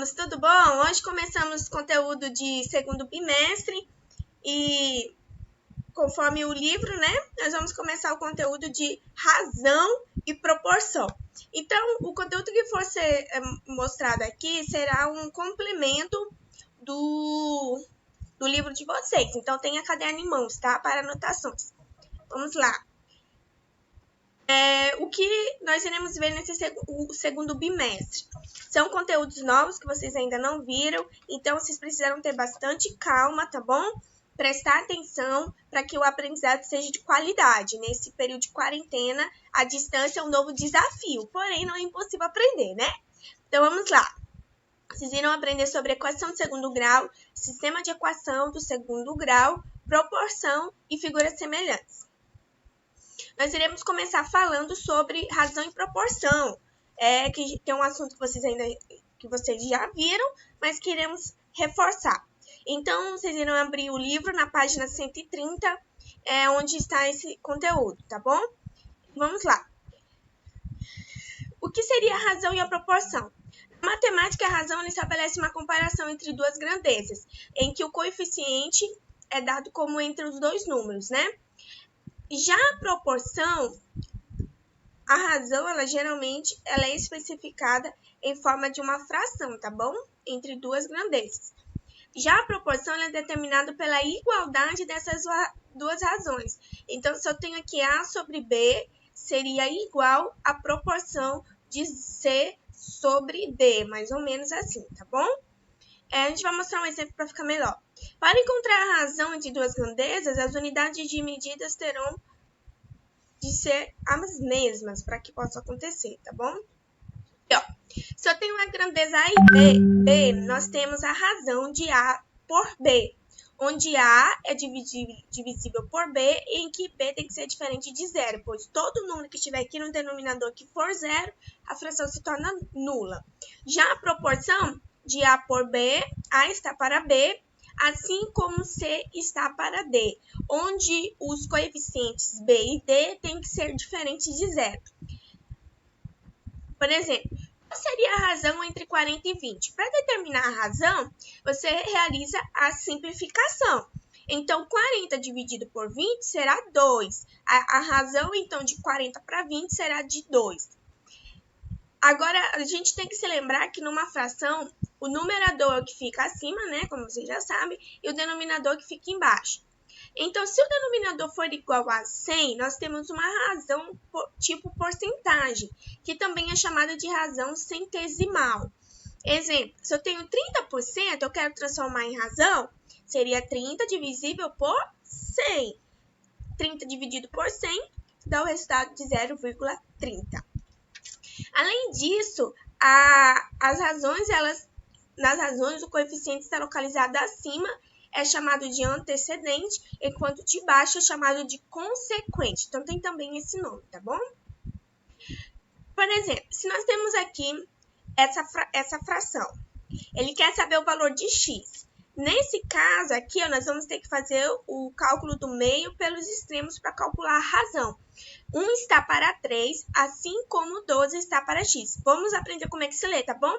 alunos, tudo bom? Hoje começamos conteúdo de segundo bimestre e conforme o livro, né, nós vamos começar o conteúdo de razão e proporção. Então, o conteúdo que for ser mostrado aqui será um complemento do livro de vocês. Então, tenha caderno em mãos, tá? Para anotações. Vamos lá. O que nós iremos ver nesse segundo bimestre? São conteúdos novos que vocês ainda não viram, então vocês precisam ter bastante calma, tá bom? Prestar atenção para que o aprendizado seja de qualidade. Nesse período de quarentena, a distância é um novo desafio, porém não é impossível aprender, né? Então vamos lá. Vocês irão aprender sobre equação de segundo grau, sistema de equação do segundo grau, proporção e figuras semelhantes. Nós iremos começar falando sobre razão e proporção, que é um assunto que vocês já viram, mas que iremos reforçar. Então, vocês irão abrir o livro na página 130, onde está esse conteúdo, tá bom? Vamos lá. O que seria a razão e a proporção? Na matemática, a razão estabelece uma comparação entre duas grandezas, em que o coeficiente é dado como entre os dois números, né? Já a proporção, a razão, geralmente é especificada em forma de uma fração, tá bom? Entre duas grandezas. Já a proporção é determinada pela igualdade dessas duas razões. Então, se eu tenho aqui A sobre B, seria igual à proporção de C sobre D, mais ou menos assim, tá bom? A gente vai mostrar um exemplo para ficar melhor. Para encontrar a razão entre duas grandezas, as unidades de medidas terão de ser as mesmas para que possa acontecer, tá bom? E, se eu tenho a grandeza A e B, nós temos a razão de A por B, onde A é divisível por B e em que B tem que ser diferente de zero, pois todo número que estiver aqui no denominador que for zero, a fração se torna nula. Já a proporção de A por B, A está para B, assim como C está para D, onde os coeficientes B e D têm que ser diferentes de zero. Por exemplo, qual seria a razão entre 40 e 20? Para determinar a razão, você realiza a simplificação. Então, 40 dividido por 20 será 2. A razão, então, de 40 para 20 será de 2. Agora, a gente tem que se lembrar que numa fração, o numerador que fica acima, né, como vocês já sabem, e o denominador que fica embaixo. Então, se o denominador for igual a 100, nós temos uma razão tipo porcentagem, que também é chamada de razão centesimal. Exemplo, se eu tenho 30%, eu quero transformar em razão, seria 30 divisível por 100. 30 dividido por 100 dá o resultado de 0,30. Além disso, nas razões, o coeficiente está localizado acima, é chamado de antecedente, enquanto de baixo é chamado de consequente. Então, tem também esse nome, tá bom? Por exemplo, se nós temos aqui essa fração, ele quer saber o valor de x. Nesse caso aqui, nós vamos ter que fazer o cálculo do meio pelos extremos para calcular a razão. 1 está para 3, assim como 12 está para x. Vamos aprender como é que se lê, tá bom?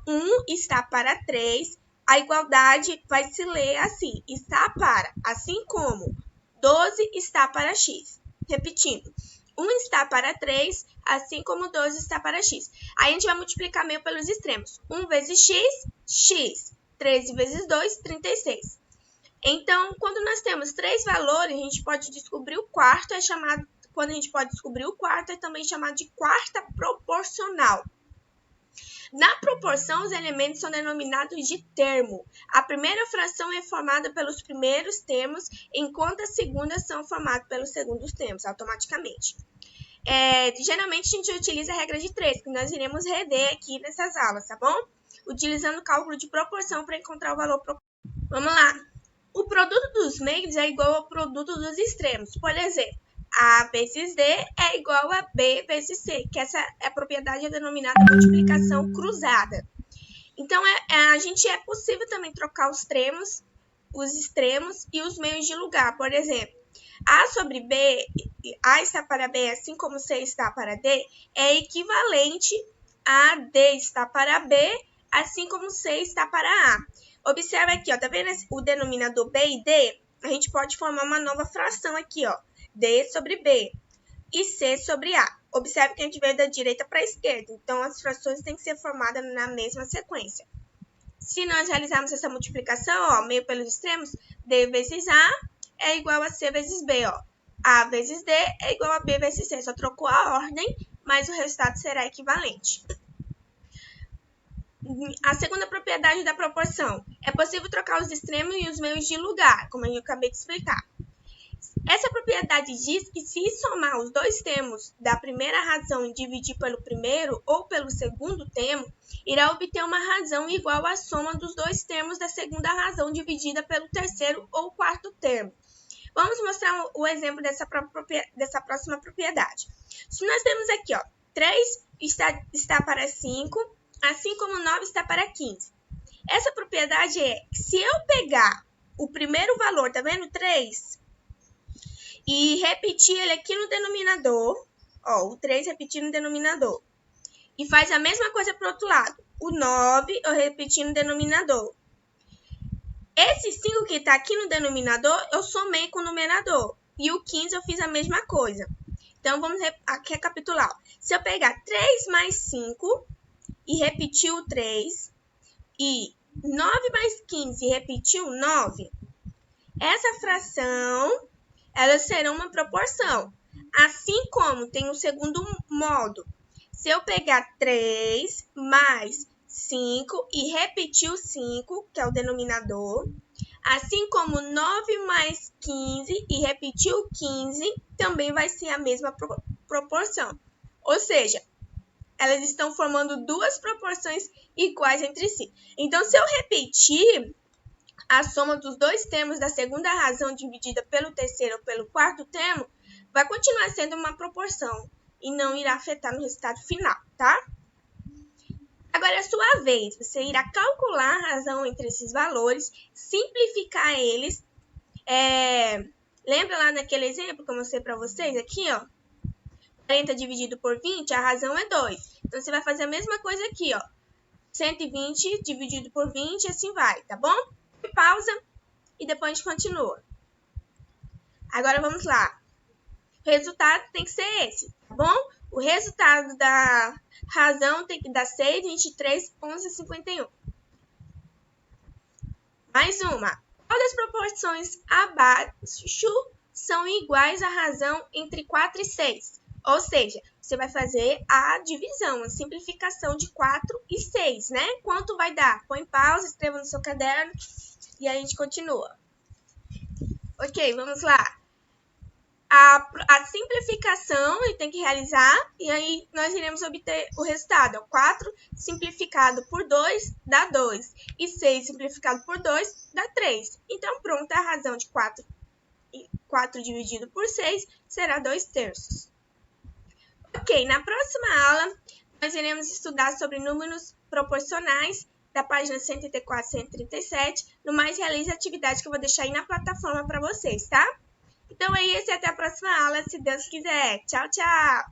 1 está para 3, a igualdade vai se ler assim, está para, assim como 12 está para x. Repetindo, 1 está para 3, assim como 12 está para x. Aí a gente vai multiplicar meio pelos extremos. 1 vezes x, x. 13 vezes 2, 36. Então, quando nós temos três valores, a gente pode descobrir o quarto, quando a gente pode descobrir o quarto, é também chamado de quarta proporcional. Na proporção, os elementos são denominados de termo. A primeira fração é formada pelos primeiros termos, enquanto as segundas são formadas pelos segundos termos, automaticamente. Geralmente, a gente utiliza a regra de 3, que nós iremos rever aqui nessas aulas, tá bom? Utilizando o cálculo de proporção para encontrar o valor proporcional. Vamos lá. O produto dos meios é igual ao produto dos extremos. Por exemplo, A vezes D é igual a B vezes C, que essa é a propriedade denominada multiplicação cruzada. Então, a gente é possível também trocar os extremos e os meios de lugar. Por exemplo, A sobre B, A está para B, assim como C está para D, é equivalente a D está para B, assim como C está para A. Observe aqui, ó, tá vendo o denominador B e D? A gente pode formar uma nova fração aqui, ó, D sobre B e C sobre A. Observe que a gente veio da direita para a esquerda, então as frações têm que ser formadas na mesma sequência. Se nós realizarmos essa multiplicação, ó, meio pelos extremos, D vezes A é igual a C vezes B, ó. A vezes D é igual a B vezes C. Só trocou a ordem, mas o resultado será equivalente. A segunda propriedade da proporção. É possível trocar os extremos e os meios de lugar, como eu acabei de explicar. Essa propriedade diz que se somar os dois termos da primeira razão e dividir pelo primeiro ou pelo segundo termo, irá obter uma razão igual à soma dos dois termos da segunda razão dividida pelo terceiro ou quarto termo. Vamos mostrar o exemplo dessa próxima propriedade. Se nós temos aqui, ó, 3 está para 5, assim como 9 está para 15. Essa propriedade é que se eu pegar o primeiro valor, tá vendo? 3, e repetir ele aqui no denominador, ó, o 3 repetir no denominador, e faz a mesma coisa para o outro lado, o 9 eu repetir no denominador. Esse 5 que está aqui no denominador, eu somei com o numerador, e o 15 eu fiz a mesma coisa. Então, vamos recapitular. Se eu pegar 3 mais 5 e repetir o 3, e 9 mais 15 e repetir o 9, essa fração, elas serão uma proporção. Assim como tem o segundo modo. Se eu pegar 3 mais 5 e repetir o 5, que é o denominador, assim como 9 mais 15 e repetir o 15, também vai ser a mesma proporção. Ou seja, elas estão formando duas proporções iguais entre si. Então, se eu repetir a soma dos dois termos da segunda razão dividida pelo terceiro ou pelo quarto termo, vai continuar sendo uma proporção e não irá afetar no resultado final, tá? Agora é a sua vez. Você irá calcular a razão entre esses valores, simplificar eles. Lembra lá naquele exemplo que eu mostrei para vocês aqui, ó? 40 dividido por 20, a razão é 2. Então, você vai fazer a mesma coisa aqui, ó. 120 dividido por 20, assim vai, tá bom? Pausa e depois a gente continua. Agora vamos lá. O resultado tem que ser esse, tá bom? O resultado da razão tem que dar 6, 23, 11, 51. Mais uma. Qual das proporções abaixo são iguais à razão entre 4 e 6? Ou seja, você vai fazer a divisão, a simplificação de 4 e 6, né? Quanto vai dar? Põe pausa, escreva no seu caderno e aí a gente continua. Ok, vamos lá. A simplificação ele tem que realizar e aí nós iremos obter o resultado. 4 simplificado por 2 dá 2 e 6 simplificado por 2 dá 3. Então, pronto, a razão de 4 dividido por 6 será 2/3. Ok, na próxima aula nós iremos estudar sobre números proporcionais da página 134 e 137. No mais, realize a atividade que eu vou deixar aí na plataforma para vocês, tá? Então é isso e até a próxima aula, se Deus quiser. Tchau, tchau!